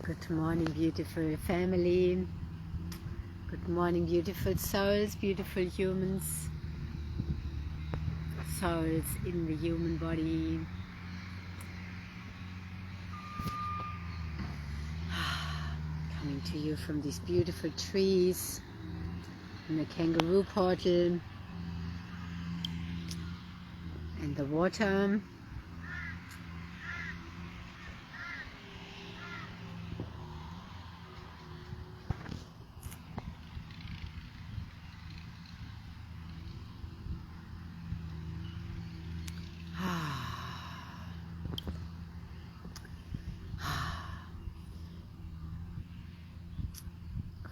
Good morning, beautiful family. Good morning, beautiful souls, beautiful humans. Souls in the human body. Coming to you from these beautiful trees in the kangaroo portal and the water.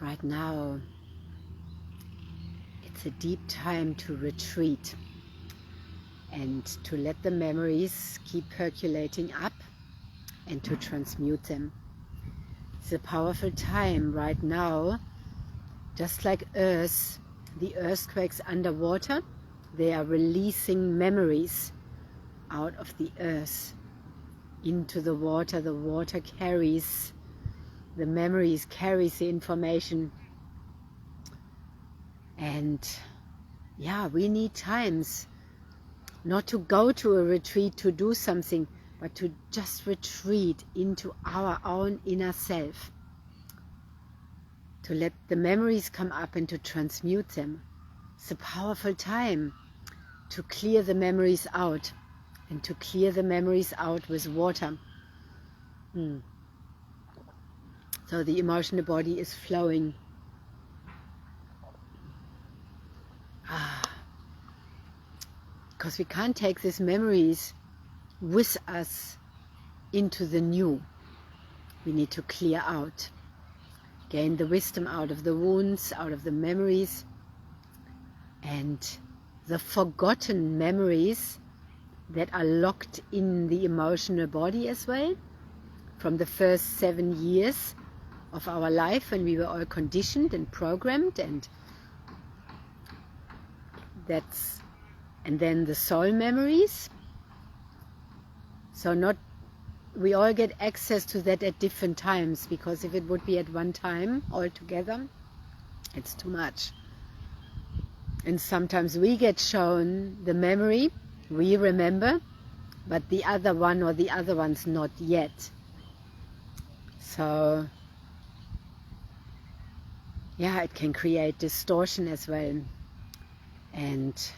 Right now, it's a deep time to retreat and to let the memories keep percolating up and to transmute them. It's a powerful time right now, just like Earth, the earthquakes underwater, they are releasing memories out of the earth into the water. The water carries the memories, carries the information. And yeah, we need times not to go to a retreat to do something, but to just retreat into our own inner self, to let the memories come up and to transmute them. It's a powerful time to clear the memories out, and to clear the memories out with water. So the emotional body is flowing. Because we can't take these memories with us into the new. We need to clear out, gain the wisdom out of the wounds, out of the memories, and the forgotten memories that are locked in the emotional body as well, from the first 7 years of our life when we were all conditioned and programmed, and then the soul memories. So we all get access to that at different times, because if it would be at one time all together, it's too much. And sometimes we get shown the memory, we remember, but the other one or the other one's not yet. So yeah, it can create distortion as well. And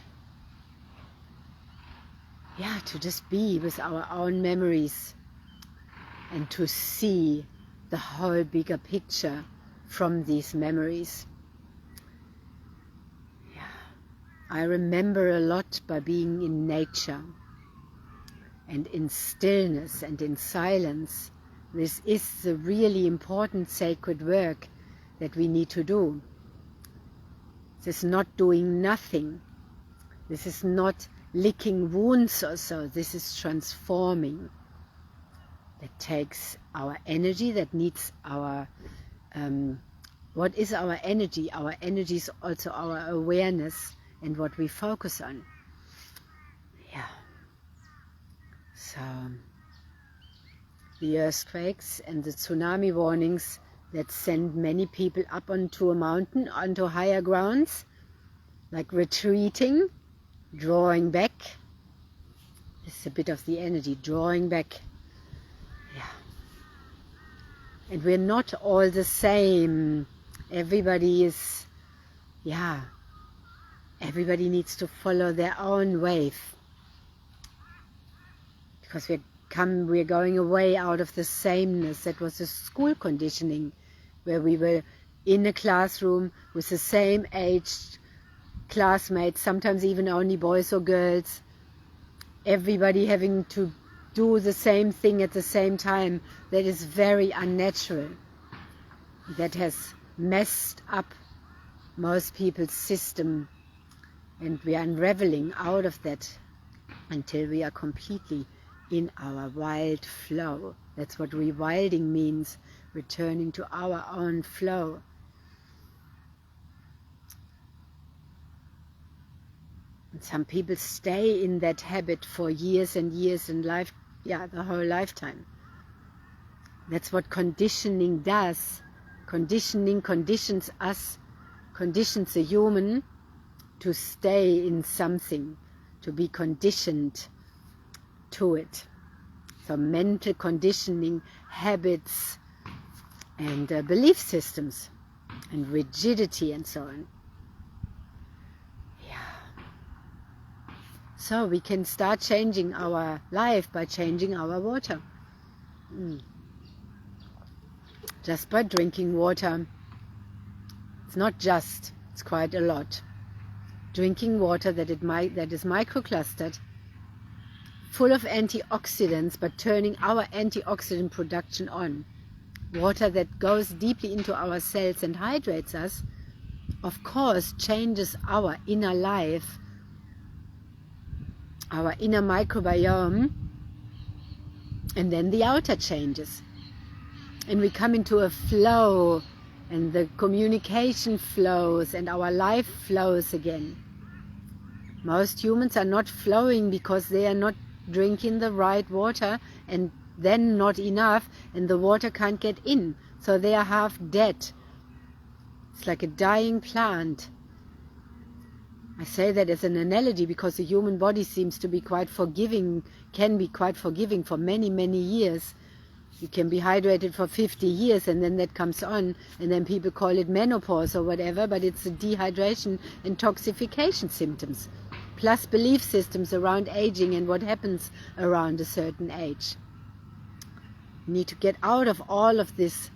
yeah, to just be with our own memories and to see the whole bigger picture from these memories. Yeah, I remember a lot by being in nature and in stillness and in silence. This is the really important sacred work that we need to do. This is not doing nothing. This is not licking wounds or so. This is transforming. That takes our energy, that needs our... what is our energy? Our energy is also our awareness and what we focus on. Yeah. So the earthquakes and the tsunami warnings that send many people up onto a mountain, onto higher grounds, like retreating, drawing back. This is a bit of the energy, drawing back. Yeah. And we're not all the same. Everybody is, everybody needs to follow their own wave. Because we're going away out of the sameness that was the school conditioning, where we were in a classroom with the same aged classmates, sometimes even only boys or girls, everybody having to do the same thing at the same time. That is very unnatural. That has messed up most people's system, and we are unraveling out of that until we are completely in our wild flow. That's what rewilding means, returning to our own flow. And some people stay in that habit for years and years and the whole lifetime. That's what conditioning does. Conditioning conditions us, conditions the human to stay in something, to be conditioned to it. So mental conditioning, habits, and belief systems, and rigidity, and so on. Yeah. So we can start changing our life by changing our water. Just by drinking water. It's not just, it's quite a lot. Drinking water that is microclustered, full of antioxidants, but turning our antioxidant production on. Water that goes deeply into our cells and hydrates us, of course, changes our inner life, our inner microbiome, and then the outer changes. And we come into a flow, and the communication flows, and our life flows again. Most humans are not flowing because they are not drinking the right water, and then not enough, and the water can't get in. So they are half dead. It's like a dying plant. I say that as an analogy because the human body seems to be quite forgiving, can be quite forgiving for many, many years. You can be hydrated for 50 years and then that comes on, and then people call it menopause or whatever, but it's the dehydration and toxification symptoms, plus belief systems around aging and what happens around a certain age. You need to get out of all of this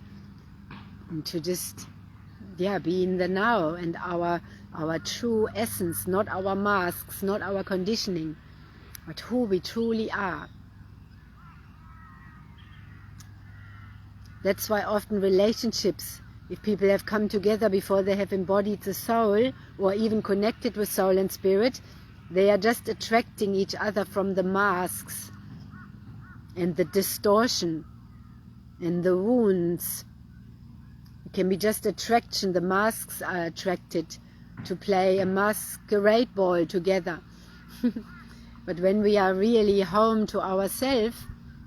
and to just be in the now and our true essence, not our masks, not our conditioning, but who we truly are. That's why often relationships, if people have come together before they have embodied the soul or even connected with soul and spirit, they are just attracting each other from the masks and the distortion and the wounds. It can be just attraction. The masks are attracted to play a masquerade ball together. But when we are really home to ourselves,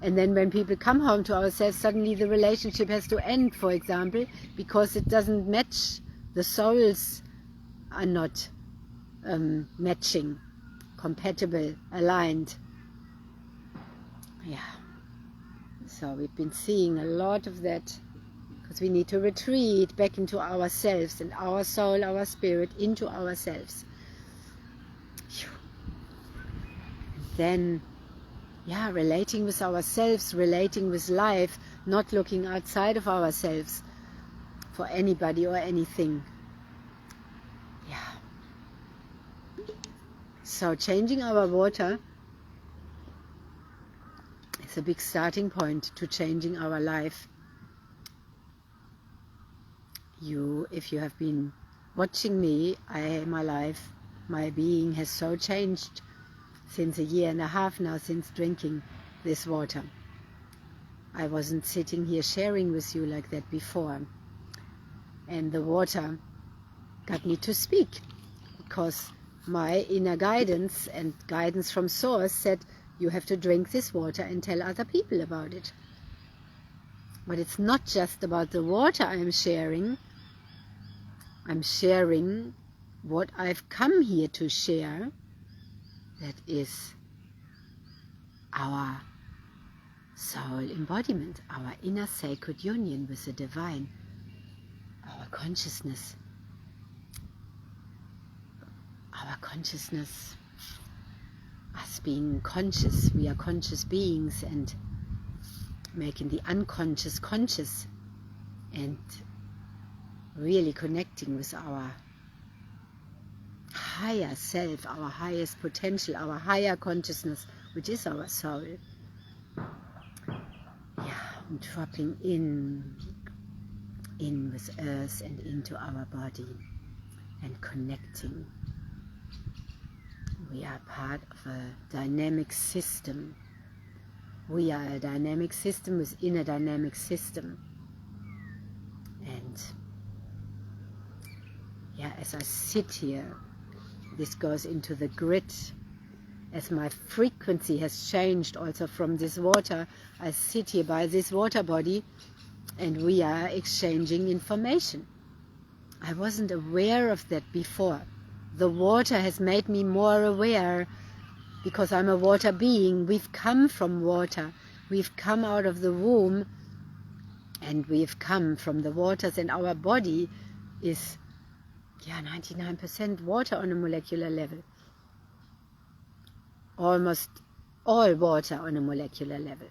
and then when people come home to ourselves, suddenly the relationship has to end, for example, because it doesn't match. The souls are not matching, compatible, aligned. Yeah. So we've been seeing a lot of that, because we need to retreat back into ourselves and our soul, our spirit, into ourselves. And then, relating with ourselves, relating with life, not looking outside of ourselves for anybody or anything. So changing our water is a big starting point to changing our life. If you have been watching me, my life, my being has so changed since a year and a half now, since drinking this water. I wasn't sitting here sharing with you like that before. And the water got me to speak, because my inner guidance and guidance from Source said, you have to drink this water and tell other people about it. But it's not just about the water I'm sharing. I'm sharing what I've come here to share. That is our soul embodiment, our inner sacred union with the divine, our consciousness. Our consciousness, us being conscious, we are conscious beings, and making the unconscious conscious, and really connecting with our higher self, our highest potential, our higher consciousness, which is our soul. And dropping in with earth and into our body and connecting. We are part of a dynamic system. We are a dynamic system within a dynamic system. And as I sit here, this goes into the grid as my frequency has changed also from this water. I sit here by this water body and we are exchanging information. I wasn't aware of that before. The water has made me more aware because I'm a water being. We've come from water. We've come out of the womb and we've come from the waters, and our body is 99% water on a molecular level. Almost all water on a molecular level.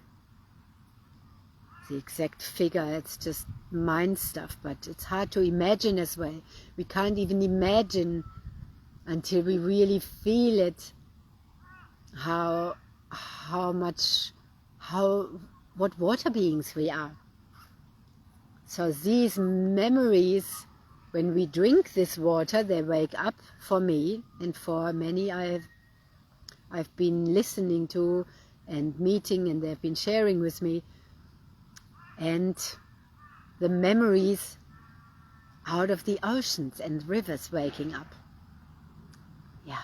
The exact figure, it's just mind stuff, but it's hard to imagine as well. We can't even imagine until we really feel it, what water beings we are. So these memories, when we drink this water, they wake up for me and for many I've been listening to and meeting, and they've been sharing with me, and the memories out of the oceans and rivers waking up. Yeah.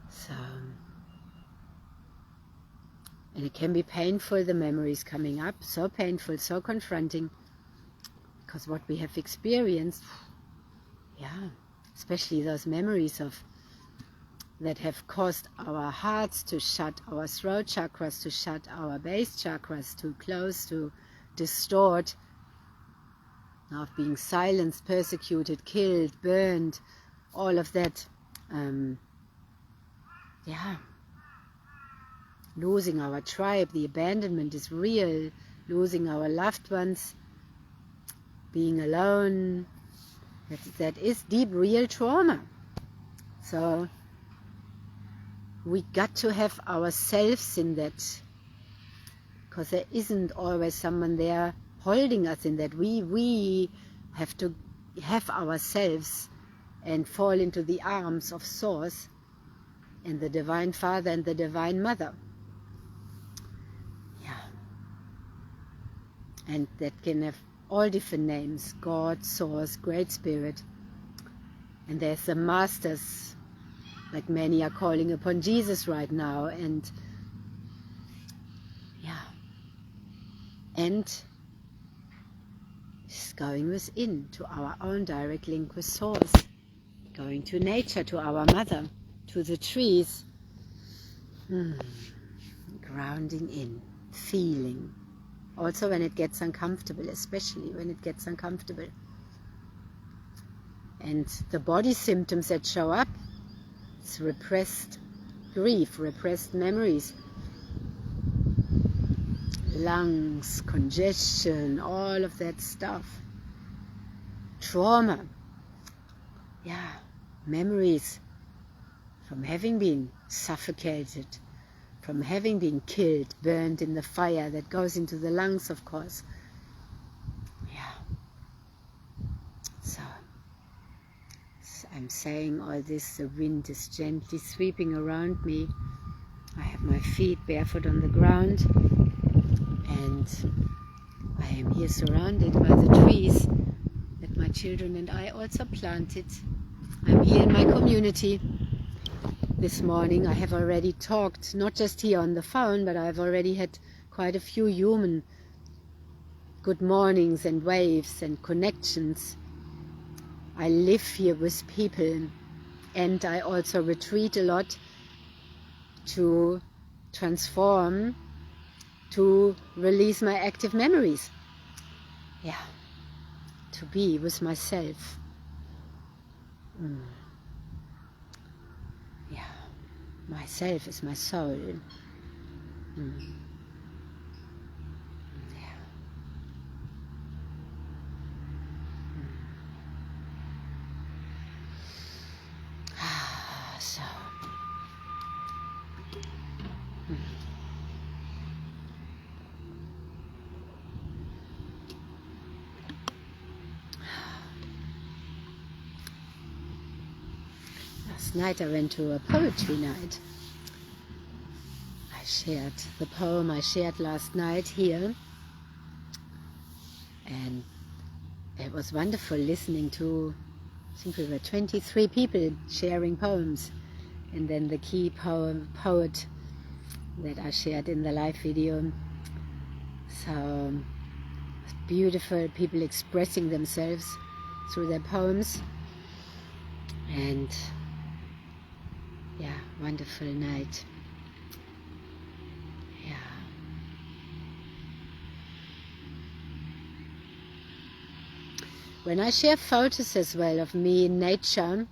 So, and it can be painful, the memories coming up, so painful, so confronting, because what we have experienced, especially those memories that have caused our hearts to shut, our throat chakras to shut, our base chakras to close, to distort, of being silenced, persecuted, killed, burned, all of that. Losing our tribe, the abandonment is real, losing our loved ones, being alone, that is deep, real trauma. So we got to have ourselves in that, because there isn't always someone there holding us in that. We have to have ourselves and fall into the arms of Source and the Divine Father and the Divine Mother. And that can have all different names: God, Source, Great Spirit. And there's the Masters, like many are calling upon Jesus right now, and just going within to our own direct link with Source, going to nature, to our mother, to the trees, grounding in, feeling. Also when it gets uncomfortable, especially when it gets uncomfortable. And the body symptoms that show up, it's repressed grief, repressed memories, lungs, congestion, all of that stuff. Trauma, memories from having been suffocated, from having been killed, burned in the fire that goes into the lungs, of course. So I'm saying all this, the wind is gently sweeping around me. I have my feet barefoot on the ground, and I am here surrounded by the trees that my children and I also planted. I'm here in my community. This morning I have already talked, not just here on the phone, but I've already had quite a few human good mornings and waves and connections. I live here with people, and I also retreat a lot to transform, to release my active memories. To be with myself. Myself is my soul. So. Last night I went to a poetry night. I shared the poem I shared last night here, and it was wonderful listening to, I think we were 23 people sharing poems, and then the key poet that I shared in the live video. So beautiful people expressing themselves through their poems, and yeah, wonderful night. Yeah. When I share photos as well of me in nature,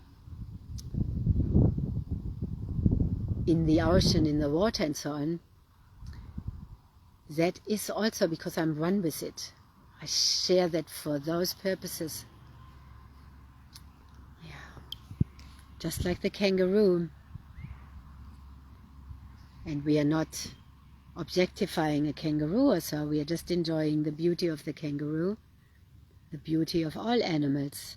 in the ocean, in the water and so on, that is also because I'm one with it. I share that for those purposes. Yeah. Just like the kangaroo. And we are not objectifying a kangaroo or so, we are just enjoying the beauty of the kangaroo, the beauty of all animals.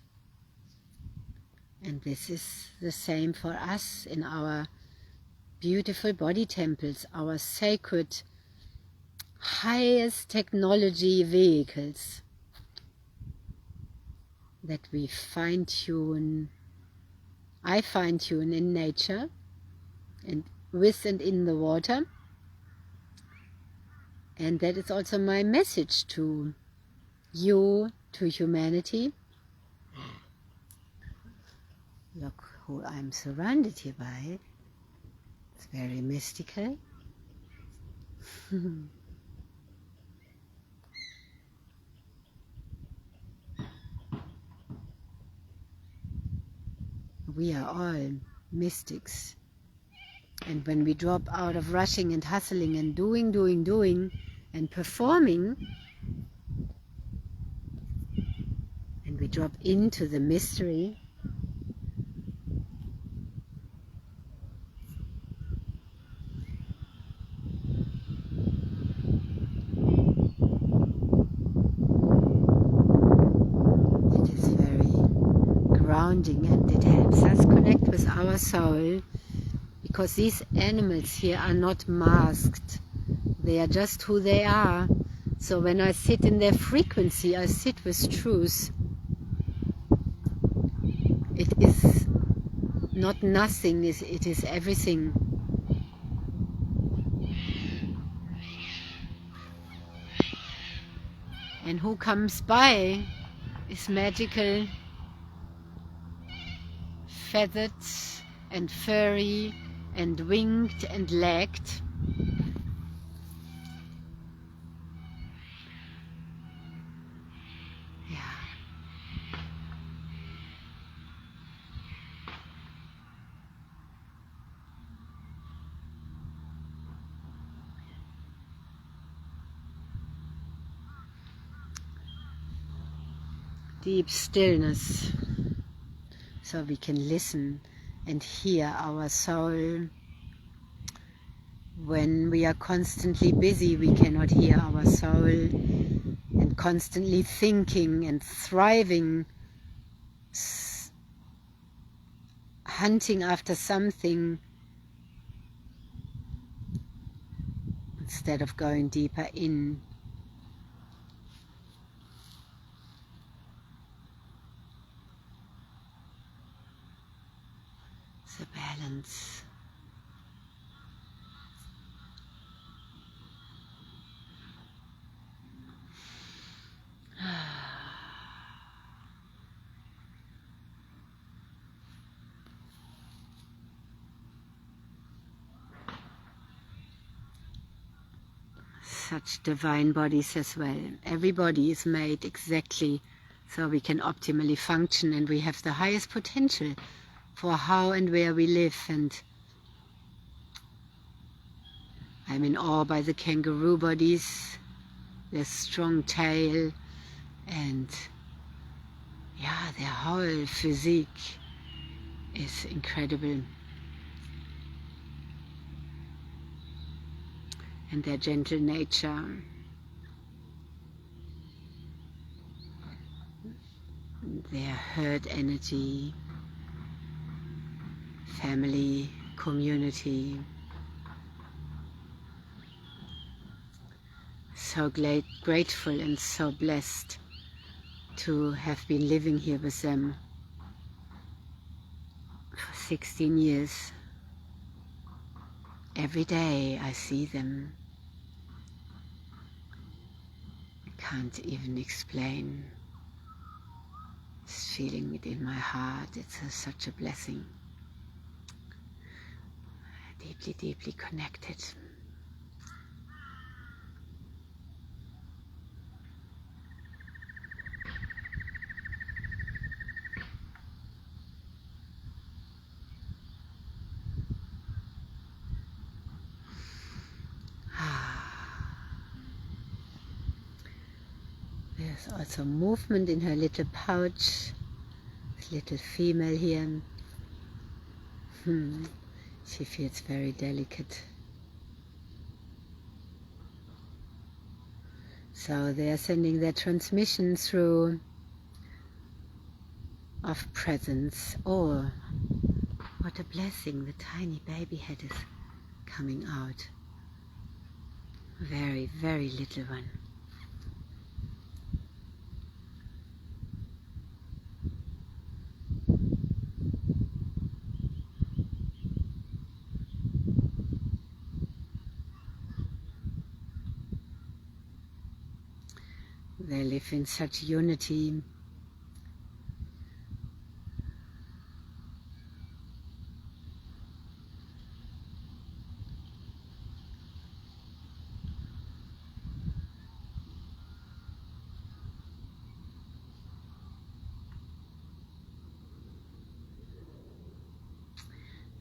And this is the same for us in our beautiful body temples, our sacred, highest technology vehicles that we fine-tune. I fine-tune in nature and with and in the water. And that is also my message to you, to humanity. Look who I'm surrounded here by. It's very mystical. We are all mystics. And when we drop out of rushing and hustling and doing and performing, and we drop into the mystery, it is very grounding, and it helps us connect with our soul, because these animals here are not masked. They are just who they are. So when I sit in their frequency, I sit with truth. It is not nothing, it is everything. And who comes by is magical, feathered and furry and winged and legged. Deep stillness, so we can listen and hear our soul. When we are constantly busy, we cannot hear our soul, and constantly thinking and thriving, hunting after something instead of going deeper in. The balance. Such divine bodies as well. Every body is made exactly so we can optimally function, and we have the highest potential for how and where we live. And I'm in awe by the kangaroo bodies, their strong tail, and yeah, their whole physique is incredible. And their gentle nature. Their herd energy, family, community. So grateful and so blessed to have been living here with them for 16 years. Every day I see them. I can't even explain this feeling within my heart. It's such a blessing. Deeply, deeply connected. There's also movement in her little pouch. This little female here. She feels very delicate. So they are sending their transmission through of presence. Oh, what a blessing. The tiny baby head is coming out. Very, very little one. They live in such unity.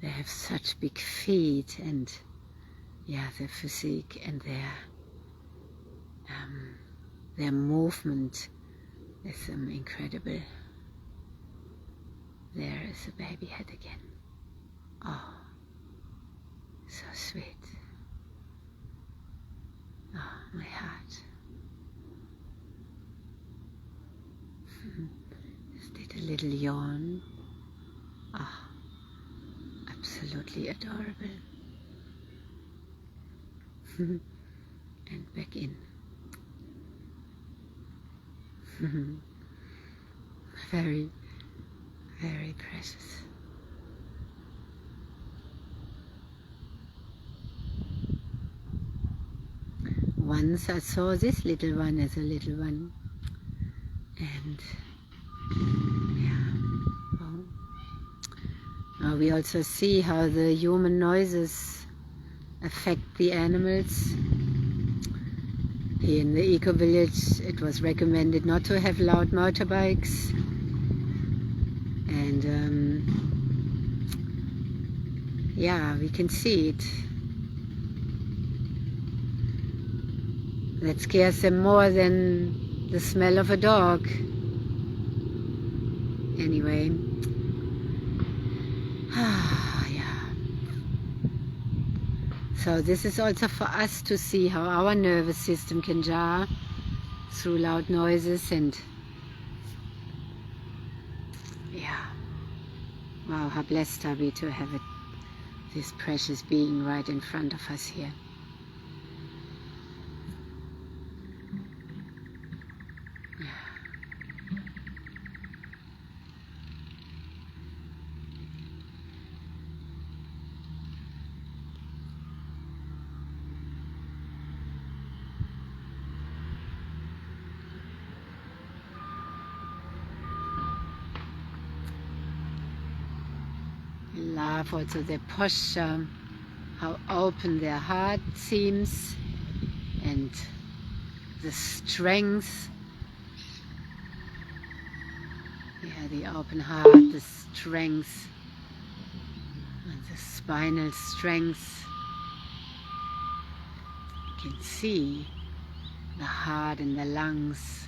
They have such big feet, and yeah, their physique and their movement is incredible. There is a baby head again. Oh, so sweet. Oh, my heart. Just did a little yawn. Oh, absolutely adorable. And back in. Very, very precious. Once I saw this little one as a little one, and yeah, now we also see how the human noises affect the animals. Here in the eco-village it was recommended not to have loud motorbikes, and yeah, we can see it. That scares them more than the smell of a dog. Anyway, yeah. So this is also for us to see how our nervous system can jar through loud noises, and yeah, wow, how blessed are we to have this precious being right in front of us here. Love also their posture, how open their heart seems, and the strength. Yeah, the open heart, the strength, and the spinal strength. You can see the heart and the lungs.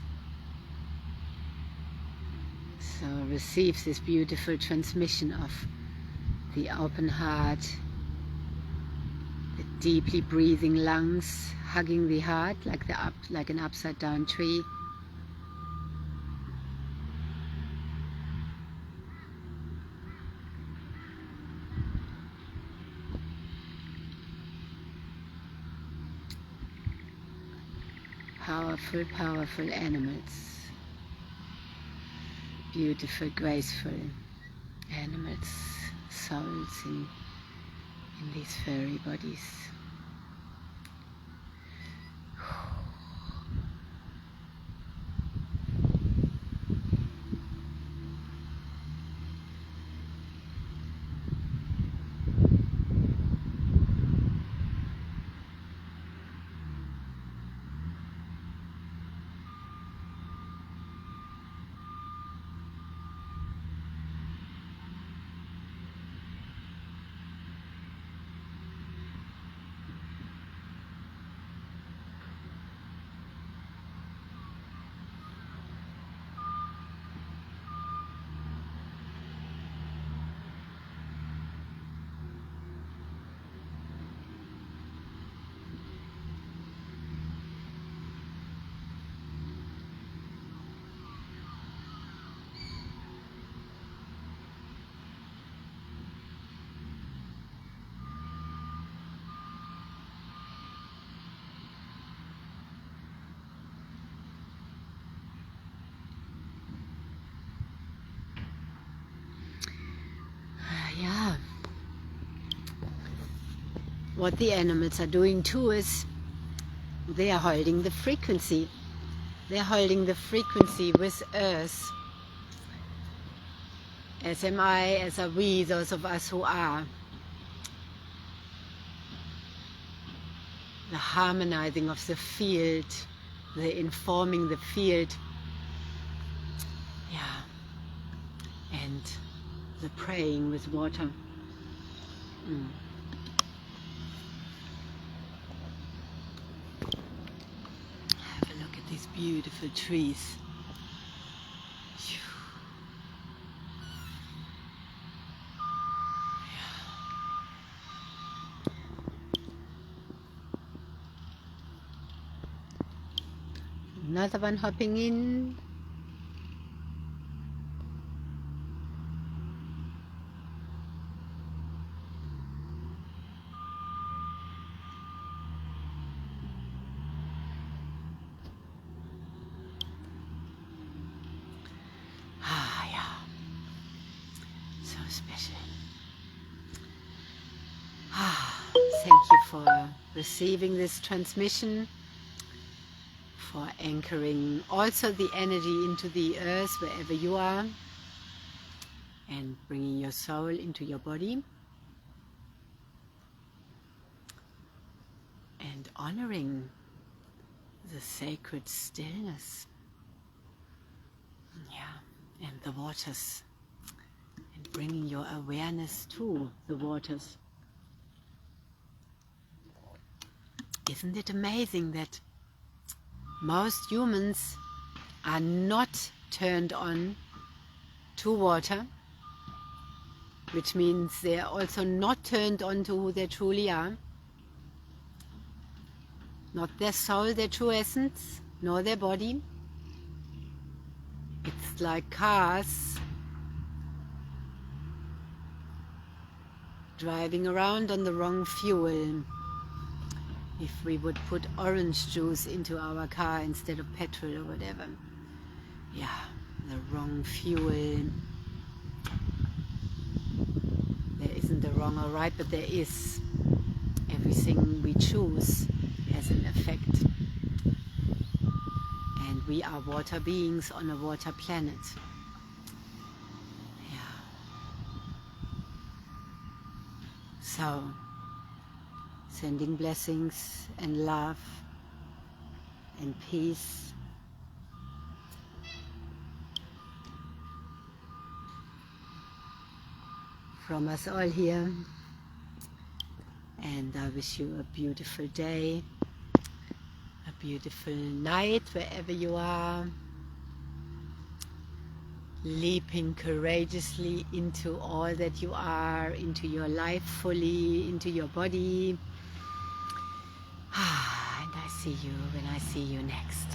So receives this beautiful transmission of the open heart, the deeply breathing lungs, hugging the heart like an upside down tree. Powerful, powerful animals. Beautiful, graceful animals, souls in these fairy bodies. Yeah. What the animals are doing too is they are holding the frequency. They're holding the frequency with Earth. As am I, as are we, those of us who are. The harmonizing of the field, the informing the field. Yeah. And the praying with water. Have a look at these beautiful trees. Another one hopping in. So special. Thank you for receiving this transmission, for anchoring also the energy into the earth wherever you are, and bringing your soul into your body, and honoring the sacred stillness, and the waters, and bringing your awareness to the waters. Isn't it amazing that most humans are not turned on to water, which means they are also not turned on to who they truly are, not their soul, their true essence, nor their body. It's like cars driving around on the wrong fuel. If we would put orange juice into our car instead of petrol or whatever. Yeah, the wrong fuel. There isn't a wrong or right, but there is. Everything we choose has an effect. And we are water beings on a water planet. Yeah. So, sending blessings and love and peace. From us all here. And I wish you a beautiful day, a beautiful night wherever you are. Leaping courageously into all that you are, into your life fully, into your body. And I see you when I see you next.